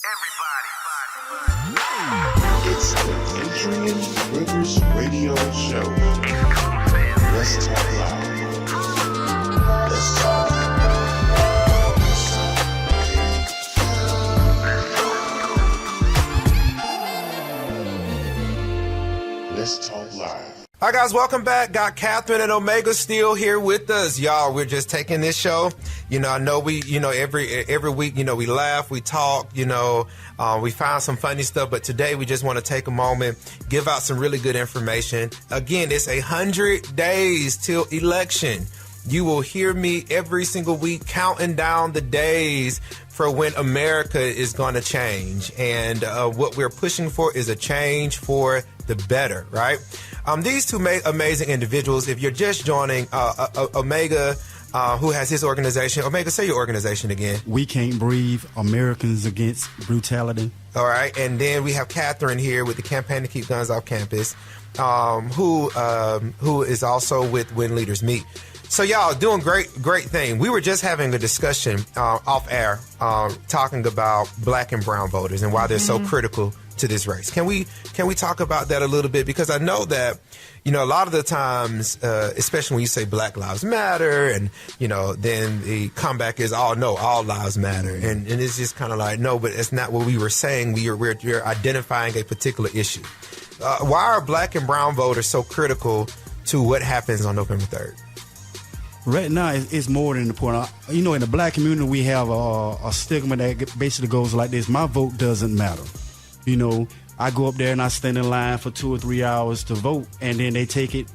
It's the Adrian Rivers Radio Show. Let's talk loud. Let's talk. Let's talk live. Hi guys, welcome back. Got Kathryn and Omega still here with us. Y'all, we're just taking this show. I know every week, we laugh, we talk, we find some funny stuff, but today we just want to take a moment, give out some really good information. Again, it's 100 days till election. You will hear me every single week counting down the days for when America is going to change. And what we're pushing for is a change for the better, right? These two amazing individuals, if you're just joining, Omega, who has his organization. Omega, say your organization again. We Can't Breathe, Americans Against Brutality. All right. And then we have Kathryn here with the Campaign to Keep Guns Off Campus, who is also with When Leaders Meet. So y'all doing great thing. We were just having a discussion off air talking about black and brown voters and why they're so critical to this race. Can we talk about that a little bit? Because I know that, a lot of the times, especially when you say Black Lives Matter and, then the comeback is, oh, no, all lives matter. And it's just kind of like, no, but it's not what we were saying. We're identifying a particular issue. Why are black and brown voters so critical to what happens on November 3rd? Right now, it's more than important. In the black community, we have a stigma that basically goes like this: my vote doesn't matter. I go up there and I stand in line for 2 or 3 hours to vote, and then they take it.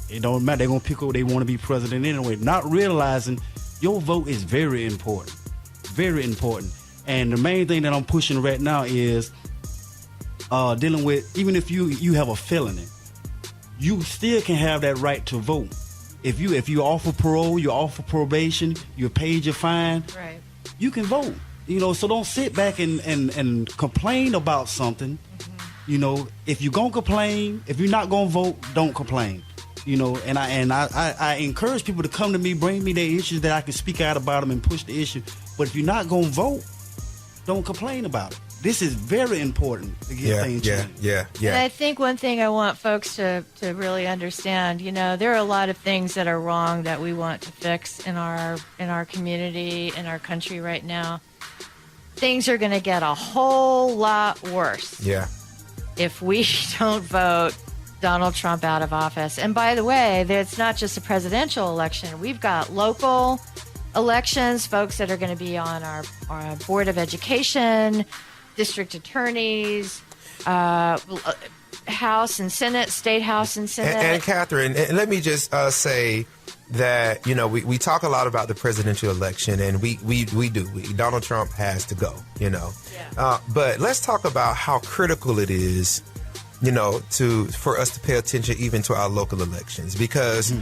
It don't matter. They're going to pick who they want to be president anyway, not realizing your vote is very important. Very important. And the main thing that I'm pushing right now is dealing with, even if you have a felony, you still can have that right to vote. If you offer parole, you offer probation, you paid your fine, right, you can vote. So don't sit back and complain about something. If you're gonna complain, if you're not gonna vote, don't complain. And I encourage people to come to me, bring me their issues that I can speak out about them and push the issue. But if you're not gonna vote, don't complain about it. This is very important to get things changed. Yeah. And I think one thing I want folks to really understand, there are a lot of things that are wrong that we want to fix in our community, in our country right now. Things are going to get a whole lot worse. Yeah. If we don't vote Donald Trump out of office. And by the way, it's not just a presidential election. We've got local elections, folks that are going to be on our Board of Education, district attorneys, House and Senate, State House and Senate. And Kathryn, and let me just say that, we talk a lot about the presidential election, and we do. Donald Trump has to go, Yeah. But let's talk about how critical it is, for us to pay attention even to our local elections. Because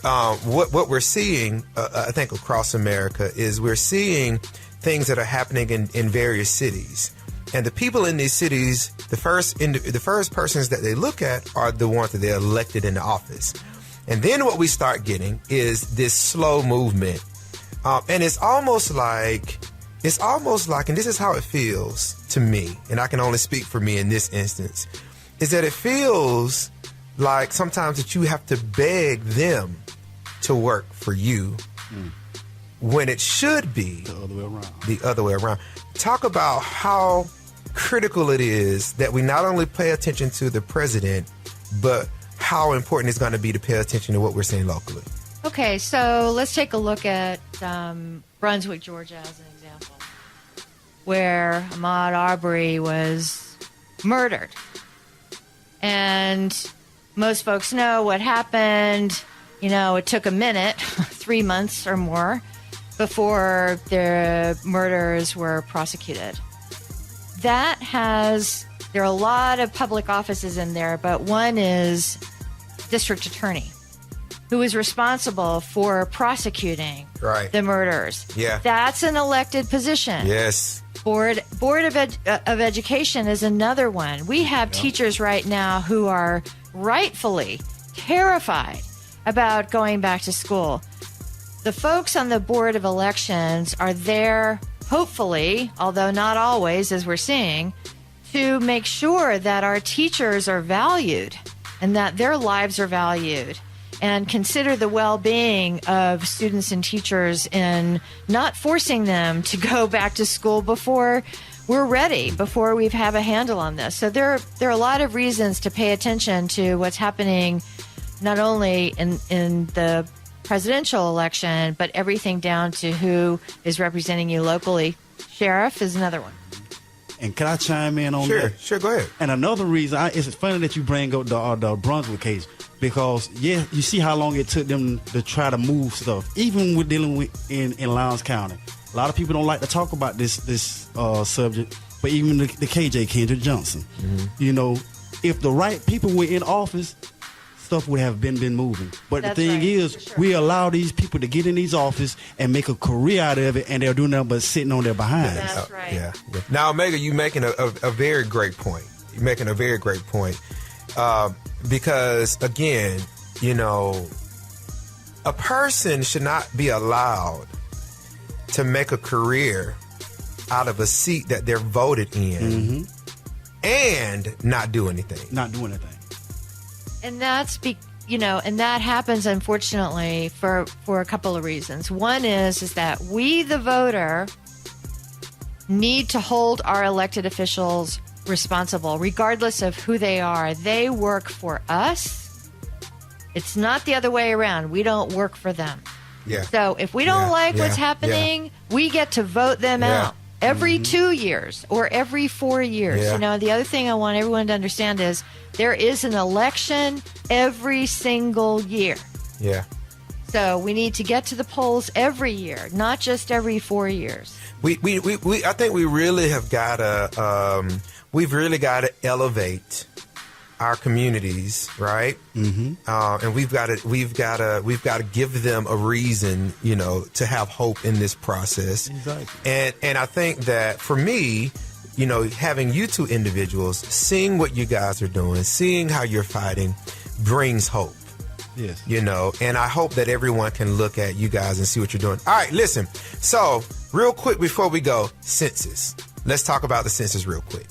what we're seeing, I think, across America is we're seeing things that are happening in various cities. And the people in these cities, the first persons that they look at are the ones that they're elected into office. And then what we start getting is this slow movement. And it's almost like, and this is how it feels to me, and I can only speak for me in this instance, is that it feels like sometimes that you have to beg them to work for you when it should be the other way around. Talk about how critical it is that we not only pay attention to the president, but how important it's going to be to pay attention to what we're seeing locally. Okay, so let's take a look at Brunswick, Georgia, as an example, where Ahmaud Arbery was murdered. And most folks know what happened. It took a minute, 3 months or more, before the murderers were prosecuted. There are a lot of public offices in there, but one is district attorney, who is responsible for prosecuting the murderers. Yeah. That's an elected position. Yes. Board of Education is another one. We have teachers right now who are rightfully terrified about going back to school. The folks on the Board of Elections are there hopefully, although not always, as we're seeing, to make sure that our teachers are valued and that their lives are valued, and consider the well-being of students and teachers in not forcing them to go back to school before we're ready, before we have a handle on this. So there are a lot of reasons to pay attention to what's happening, not only in the presidential election, but everything down to who is representing you locally. Sheriff is another one. And can I chime in on that? Sure, go ahead. And another reason, it's funny that you bring up the Brunswick case, because, you see how long it took them to try to move stuff, even with dealing with in Lowndes County. A lot of people don't like to talk about this subject, but even the KJ, Kendrick Johnson. If the right people were in office, stuff would have been moving. But That's the thing right, is, for sure. we allow these people to get in these offices and make a career out of it, and they're doing nothing but sitting on their behinds. That's right. Yeah. Now, Omega, you're making a very great point. You're making a very great point. Because, again, a person should not be allowed to make a career out of a seat that they're voted in and not do anything. Not doing anything. And that's and that happens, unfortunately, for a couple of reasons. One is that we, the voter, need to hold our elected officials responsible, regardless of who they are. They work for us. It's not the other way around. We don't work for them. Yeah. So if we don't like what's happening, we get to vote them out every 2 years or every 4 years. Yeah. The other thing I want everyone to understand is there is an election every single year. Yeah. So we need to get to the polls every year, not just every 4 years. I think we really have got to, we've really got to elevate our communities, right? And we've got to give them a reason, to have hope in this process. Exactly. And I think that for me, having you two individuals, seeing what you guys are doing, seeing how you're fighting, brings hope. Yes. And I hope that everyone can look at you guys and see what you're doing. All right, listen. So, real quick before we go, census. Let's talk about the census real quick.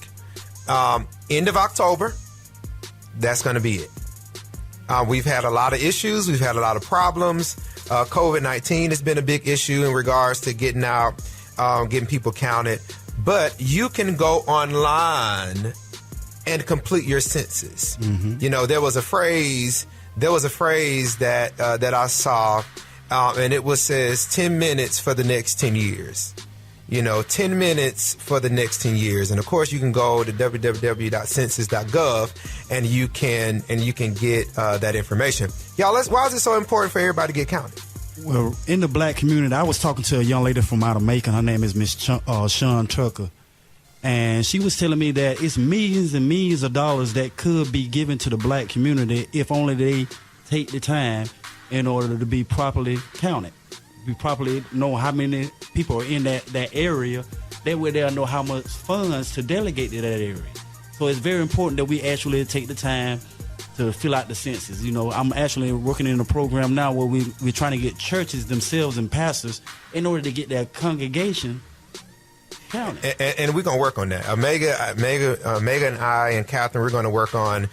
End of October, that's going to be it. We've had a lot of issues. We've had a lot of problems. COVID-19 has been a big issue in regards to getting out, getting people counted. But you can go online and complete your census. There was a phrase that I saw, and it says 10 minutes for the next 10 years. 10 minutes for the next 10 years. And of course, you can go to www.census.gov and you can get that information. Y'all, why is it so important for everybody to get counted? Well, in the black community, I was talking to a young lady from out of Macon. Her name is Miss Sean Tucker. And she was telling me that it's millions and millions of dollars that could be given to the black community if only they take the time in order to be properly counted. We properly know how many people are in that area. That way they'll know how much funds to delegate to that area. So it's very important that we actually take the time to fill out the census. I'm actually working in a program now where we're trying to get churches themselves and pastors in order to get their congregation counted. And we're gonna work on that. Omega and I and Kathryn, we're gonna work on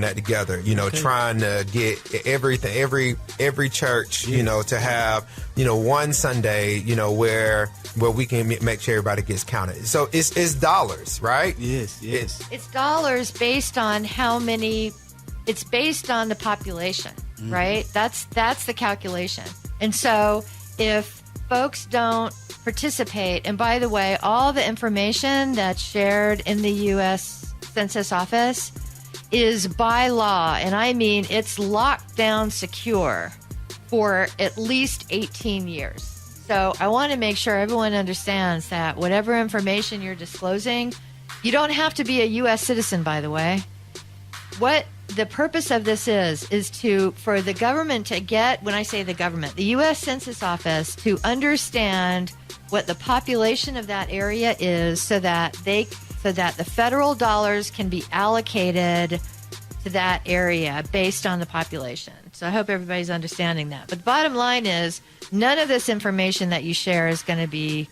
that together. Trying to get every church, to have one Sunday, where we can make sure everybody gets counted. So it's dollars, right? Yes. It's dollars based on how many. It's based on the population, right? That's the calculation. And so if folks don't participate, and by the way, all the information that's shared in the U.S. Census Office is by law, and I mean it's locked down secure for at least 18 years. So I want to make sure everyone understands that whatever information you're disclosing, you don't have to be a U.S. citizen, by the way. What the purpose of this is for the government to get, when I say the government, the U.S. Census Office, to understand what the population of that area is so that the federal dollars can be allocated to that area based on the population. So So I hope everybody's understanding that. But the bottom line is none of this information that you share is going to be,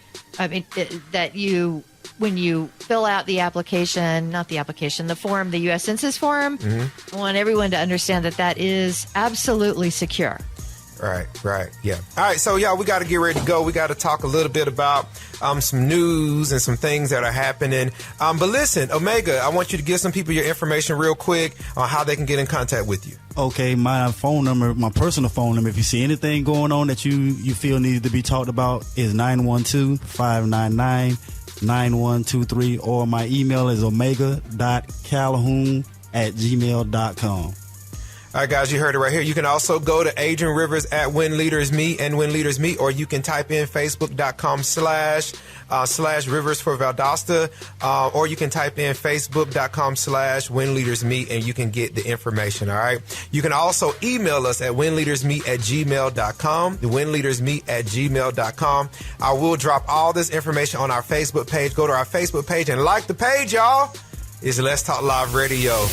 when you fill out the application, the form, the U.S. Census form, I want everyone to understand that is absolutely secure. Right. Yeah. All right. So, y'all, we got to get ready to go. We got to talk a little bit about some news and some things that are happening. But listen, Omega, I want you to give some people your information real quick on how they can get in contact with you. Okay, my phone number, my personal phone number, if you see anything going on that you feel needs to be talked about, is 912-599-9123, or my email is omega.calhoun@gmail.com. All right, guys, you heard it right here. You can also go to Adrian Rivers at When Leaders Meet and When Leaders Meet, or you can type in facebook.com/Rivers for Valdosta, or you can type in facebook.com/When Leaders Meet, and you can get the information, all right? You can also email us at whenleadersmeet@gmail.com, whenleadersmeet@gmail.com. I will drop all this information on our Facebook page. Go to our Facebook page and like the page, y'all. It's Let's Talk Live Radio.